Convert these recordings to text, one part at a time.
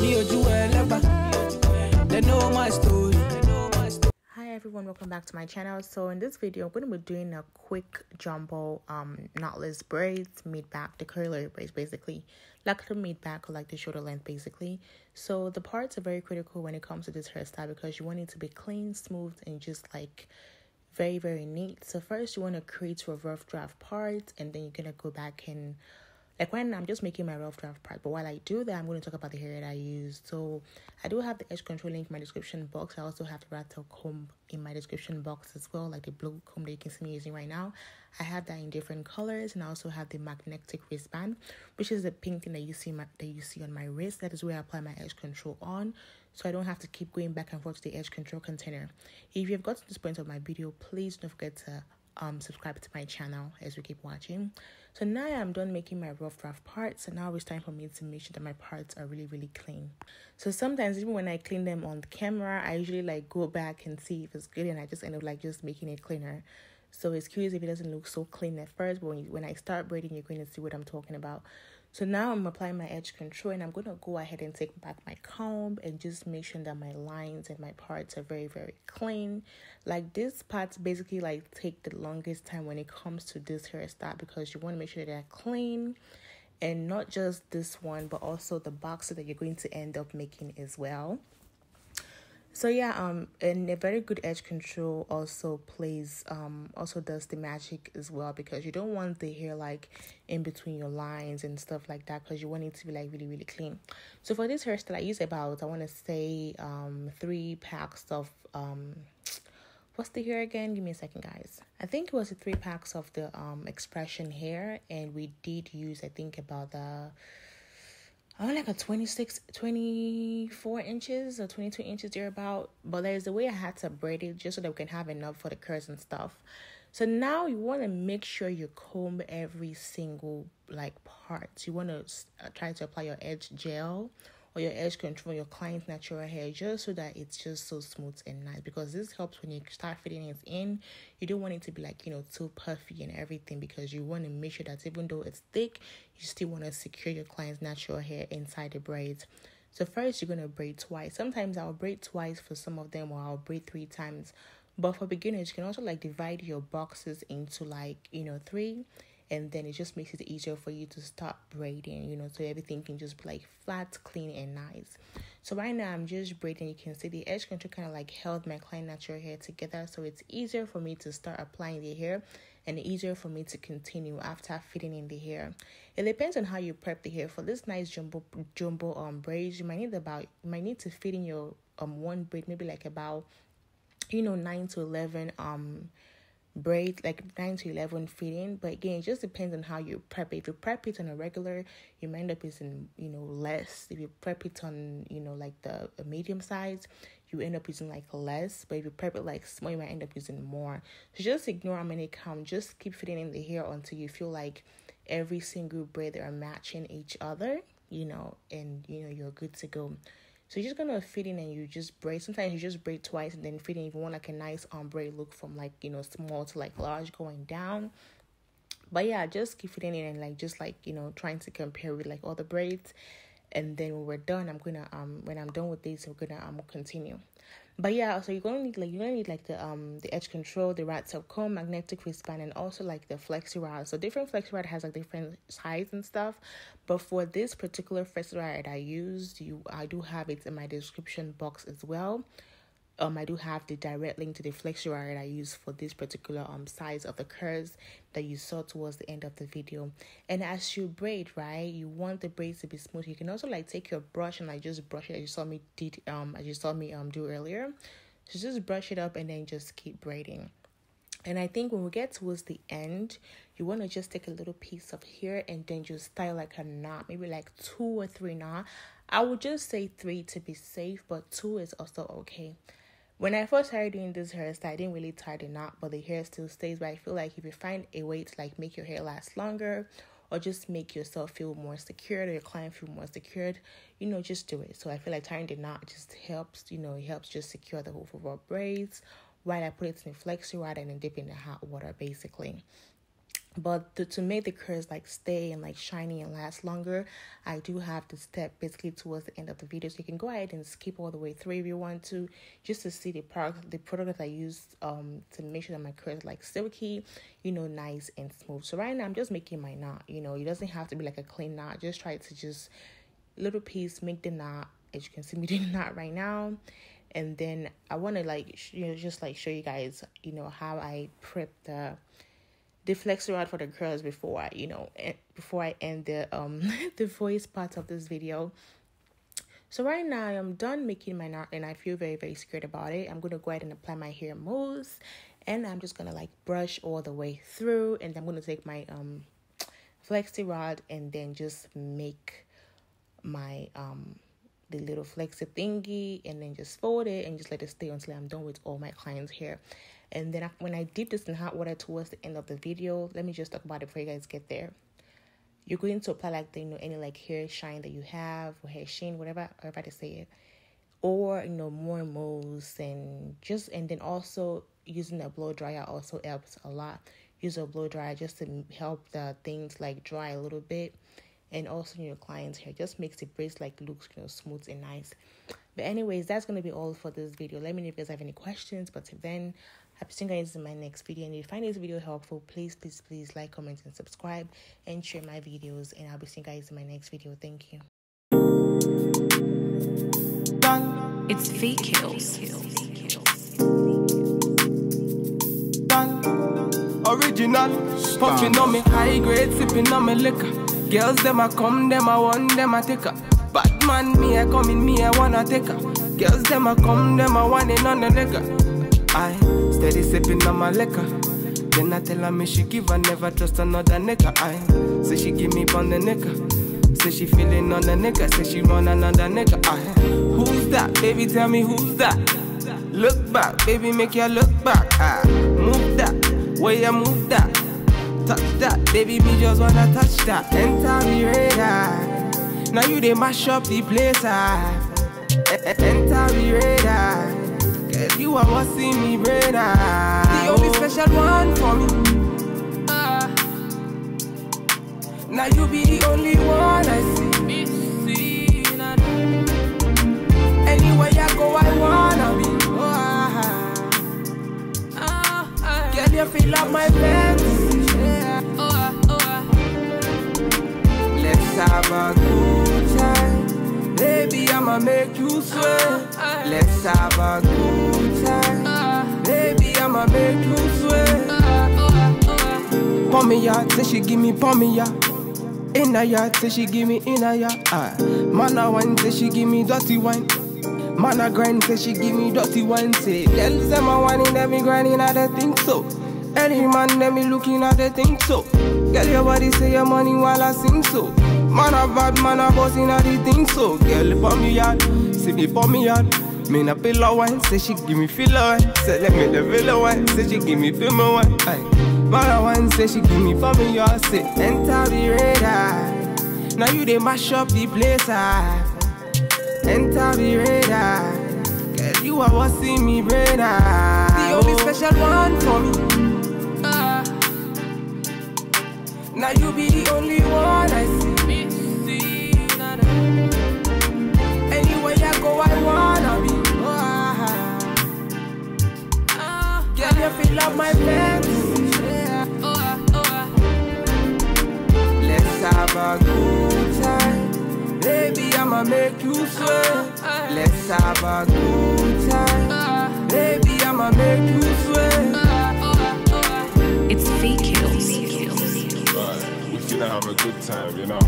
They know my story. Hi everyone, welcome back to my channel. So in this video, I'm going to be doing a quick jumbo knotless braids, mid back, the curly braids basically, like the mid back or like the shoulder length basically. So the parts are very critical when it comes to this hairstyle because you want it to be clean, smooth, and just like very neat. So first you want to create your rough draft part, and then you're going to go back and like when I'm just making my rough draft part, but while I do that, I'm going to talk about the hair that I use. So I do have the edge control link in my description box. I also have the rattle comb in my description box as well, like the blue comb that you can see me using right now. I have that in different colors, and I also have the magnetic wristband, which is the pink thing that you see on my wrist. That is where I apply my edge control on, so I don't have to keep going back and forth to the edge control container. If you've got to this point of my video, please don't forget to subscribe to my channel as we keep watching. So now I'm done making my rough draft parts, so now it's time for me to make sure that my parts are really clean. So sometimes even when I clean them on the camera, I usually like go back and see if it's good, and I just end up like just making it cleaner. So excuse if it doesn't look so clean at first, but when I start braiding, you're going to see what I'm talking about. So now I'm applying my edge control, and I'm going to go ahead and take back my comb and just make sure that my lines and my parts are very clean. Like this parts basically like take the longest time when it comes to this hairstyle, because you want to make sure they're clean, and not just this one but also the boxes that you're going to end up making as well. So yeah, and a very good edge control also does the magic as well, because you don't want the hair like in between your lines and stuff like that, because you want it to be like really clean. So for this hairstyle, I use about, I want to say 3 packs of what's the hair again? Give me a second, guys. I think it was 3 packs of the expression hair, and we did use, I think, about the like a 24 inches or 22 inches thereabout. But there's a way I had to braid it just so that we can have enough for the curls and stuff. So now you want to make sure you comb every single like part. You want to try to apply your edge gel or your edge control, your client's natural hair, just so that it's just so smooth and nice, because this helps when you start fitting it in. You don't want it to be like, too puffy and everything, because you want to make sure that even though it's thick, you still want to secure your client's natural hair inside the braids. So first you're going to braid twice. Sometimes I'll braid twice for some of them, or I'll braid 3 times. But for beginners, you can also like divide your boxes into like, 3. And then it just makes it easier for you to start braiding, so everything can just be like flat, clean, and nice. So right now I'm just braiding. You can see the edge control kind of like held my client natural hair together, so it's easier for me to start applying the hair and easier for me to continue after fitting in the hair. It depends on how you prep the hair. For this nice jumbo braids, you might need to fit in your one braid, maybe like about 9 to 11 braid, like 9 to 11 fitting. But again, it just depends on how you prep it. If you prep it on a regular, you might end up using less. If you prep it on like the medium size, you end up using like less. But if you prep it like small, you might end up using more. So just ignore how many count. Just keep fitting in the hair until you feel like every single braid are matching each other, and you're good to go. So you're just going to fit in and you just braid. Sometimes you just braid twice and then fit in if you want like a nice ombre look from like, small to like large going down. But yeah, just keep fitting in and like just like, trying to compare with like all the braids. And then when we're done, I'm gonna when I'm done with this, we're gonna continue. But yeah, so you're gonna need the edge control, the rat tail comb, magnetic wristband, and also like the flexi rod. So different flexi rod has like different size and stuff. But for this particular flexi rod I used, I do have it in my description box as well. I do have the direct link to the flexi rod I use for this particular size of the curls that you saw towards the end of the video. And as you braid, right, you want the braids to be smooth. You can also like take your brush and like just brush it as you saw me do earlier. So just brush it up and then just keep braiding. And I think when we get towards the end, you want to just take a little piece of hair and then just style like a knot, maybe like 2 or 3 knots. I would just say 3 to be safe, but 2 is also okay. When I first started doing this hairstyle, I didn't really tie the knot, but the hair still stays. But I feel like if you find a way to like make your hair last longer, or just make yourself feel more secured, or your client feel more secured, just do it. So I feel like tying the knot just helps, it helps just secure the overall braids while I put it in the flexi rod and then dip in the hot water basically. But to make the curls like stay and like shiny and last longer, I do have the step basically towards the end of the video, so you can go ahead and skip all the way through if you want to, just to see the product that I used to make sure that my curls like silky, you know, nice and smooth. So right now I'm just making my knot. You know, it doesn't have to be like a clean knot. Just try to just little piece make the knot. As you can see me doing the knot right now. And then I want to like just like show you guys, you know, how I prep the flexi rod for the curls before I end the the voice part of this video. So right now I'm done making my knot and I feel very, very scared about it. I'm gonna go ahead and apply my hair mousse, and I'm just gonna like brush all the way through, and I'm gonna take my flexi rod and then just make my the little flexi thingy, and then just fold it and just let it stay until I'm done with all my clients' hair. And then when I dip this in hot water towards the end of the video, let me just talk about it before you guys get there. You're going to apply like any like hair shine that you have, or hair sheen, whatever to say it, or more mousse, and then also using a blow dryer also helps a lot. Use a blow dryer just to help the things like dry a little bit, and also your client's hair just makes the braids like look smooth and nice. But anyways, that's gonna be all for this video. Let me know if you guys have any questions. But till then, I'll be seeing you guys in my next video. And if you find this video helpful, please like, comment, and subscribe, and share my videos. And I'll be seeing you guys in my next video. Thank you. It's fake kills. Original, puffing on me high grade, sipping on me liquor. Girls them a come, them a want, them a take her. Bad man, me a come in, me a wanna take her. Girls them a come, them a want it on the nigga. I steady sipping on my liquor. Then I tell her me she give her, never trust another nigga. I say she give me on the nigga. Say she feeling on the nigga. Say she run another nigga. I who's that? Baby, tell me who's that? Look back, baby, make you look back. I move that, way you move that. Touch that, baby, me just wanna touch that. Enter me radar. Now you they mash up the place. Enter me radar. Girl, you are what see me brain. The only special one for me. Now you be the only one I see. Anywhere I go, I wanna be. Girl, you feel like my fantasy. Let's have a good time. Baby, I'ma make you sweat. Let's have a good time. Baby, I'ma make you sweat. Pour me out, say she give me pour me out. In a yard, say she give me in a yard. Man a wine, say she give me dirty wine. Man a grind, say she give me dirty wine. Say, girls them a whining, them me grinding, I don't think so. Any man, them me looking at the think so. Girl, your body say your money while I sing so. Man a bad, man a bossing at the thing so. Girl, pour me out, see me pour me out. Me na pillow wine, say she give me filler wine. Say let me the villa wine, say she give me film wine. Man a wine, say she give me for me y'all. Say enter the radar. Now you they mash up the place. Enter the radar. Girl, you are what see me brain. The only special one for me. Now you be the only one I see. Anywhere I go, I wanna be. Girl, you feel like my fantasy. Let's have a good time. Baby, I'ma make you sweat. Let's have a good time. Baby, I'ma make you sweat. It's fake kills. We finna have a good time, you know.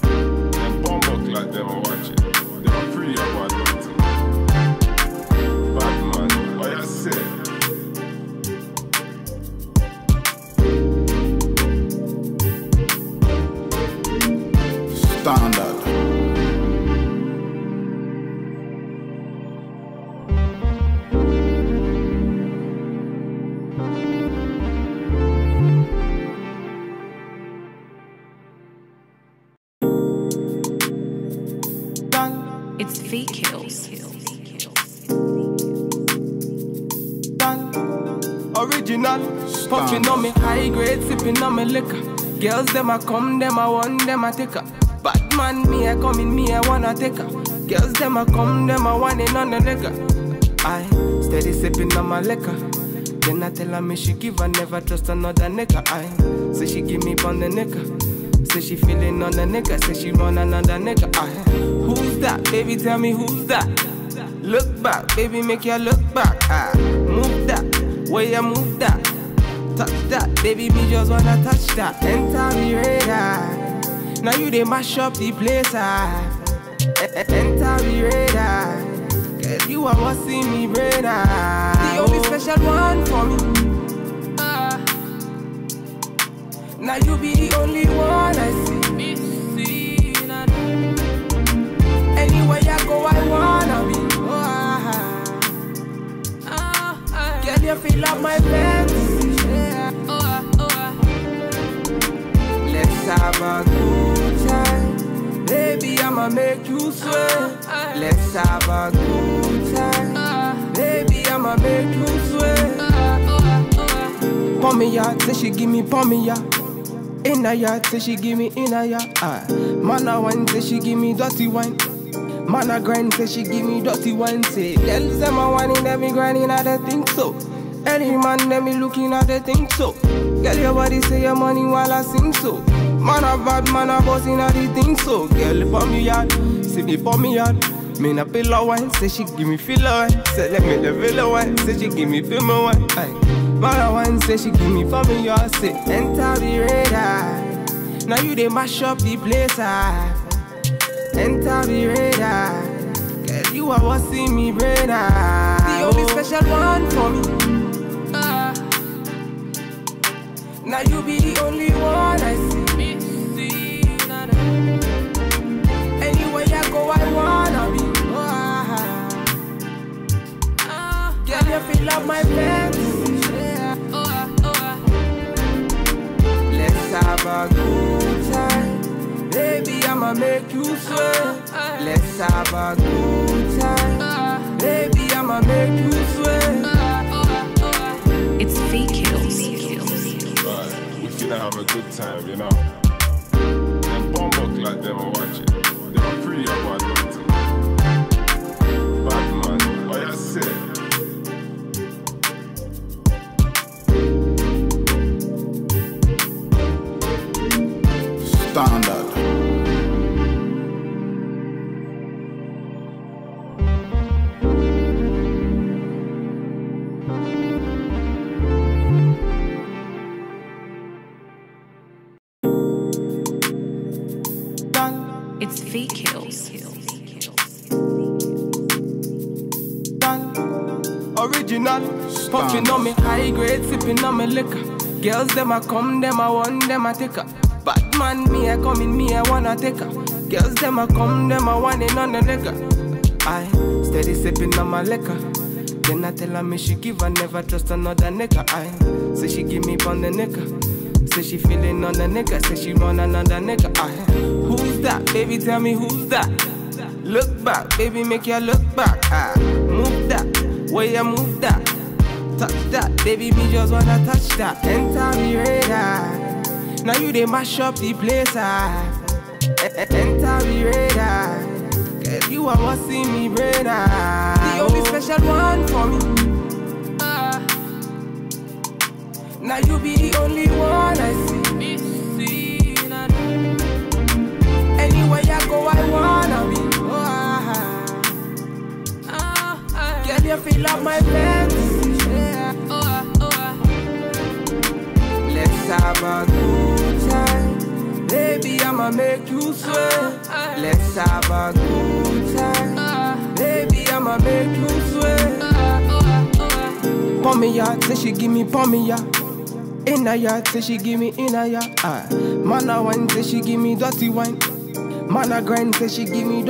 Them bomb like them are watching. They are pretty about it. Bad man, what I say? Standard. It's fake kills. Original. Original, puffin' on me high grade, sipping on me liquor. Girls them a come, them a want, them a take her. Bad man, me a come in, me a wanna take her. Girls them a come, them a want it on the nigga. I steady sipping on my liquor. Then I tell her me she give her, never trust another nigga. I say she give me on the nigga. Say she feeling on the nigga. Say she run another nigga. I who's that? Baby, tell me who's that? Look back, baby, make you look back. Move that, where you move that. Touch that, baby, me just wanna touch that. Enter the radar. Now you they mash up the place. Enter the radar. Girl, you are what see me brain. The only special one for me. Now you be the only one I see. Anywhere you go, I wanna be. Girl, you feel up my fantasy. Let's have a good time. Baby, I'ma make you sweat. Let's have a good time. Baby, I'ma make you sweat. Pon me yard, say she give me pon me yard. In a yard, say she give me in a yard. Man a wine, say she give me dirty wine. Man a grind, say she give me dirty wine. Say, girls them a whining, them me grinding, I don't think so. Any man, them me looking at the think so. Girl, your body say your money while I sing so. Man a bad, man a bossing at the thing so. Girl, pon me yard, see me pon me yard. Me na pillow wine, say she give me filler wine. Say let me the villa wine, say she give me film wine. Man a wine, say she give me pon me yard. Say enter the radar. Now you they mash up the place. Enter the radar. Girl, you are what see me brain. The only special one for me. Now you be the only one I see. Anywhere you go, I wanna be. Girl, you feel up my fantasy. Let's have a good time. Baby, I'ma make you sweat. Let's have a good time. Baby, I'ma make you sweat. It's fake kills. We finna have a good time, you know. Them bomb like them are watching. They are pretty about it. Bad man, what I say? Standard. It's fake kills. Original, puffin' on me high grade, sipping on me liquor. Girls them a come, them a want, them a take her. Bad man, me a come in, me a wanna take her. Girls them a come, them a want it on the nigga. I steady sipping on my liquor. Then I tell her me she give her, never trust another nigga. I say she give me on the nigga. Say she feeling on the nigga, say she run another nigga. Who's that? Baby, tell me who's that? Look back, baby, make you look back. Move that, where you move that. Touch that, baby, me just wanna touch that. Enter the radar. Now you they mash up the place. Enter the radar. Girl, you are what see me brain. The only special one for me. Now you be the only one I see. Anywhere you go, I wanna be. Girl, you feel up my fantasy. Let's have a good time. Baby, I'ma make you sweat. Let's have a good time. Baby, I'ma make you sweat. Pon me yard, say she give me pon me yard. In a yard, say she give me in a yard. Man a wine, say she give me dirty wine. Man a grind, say she give me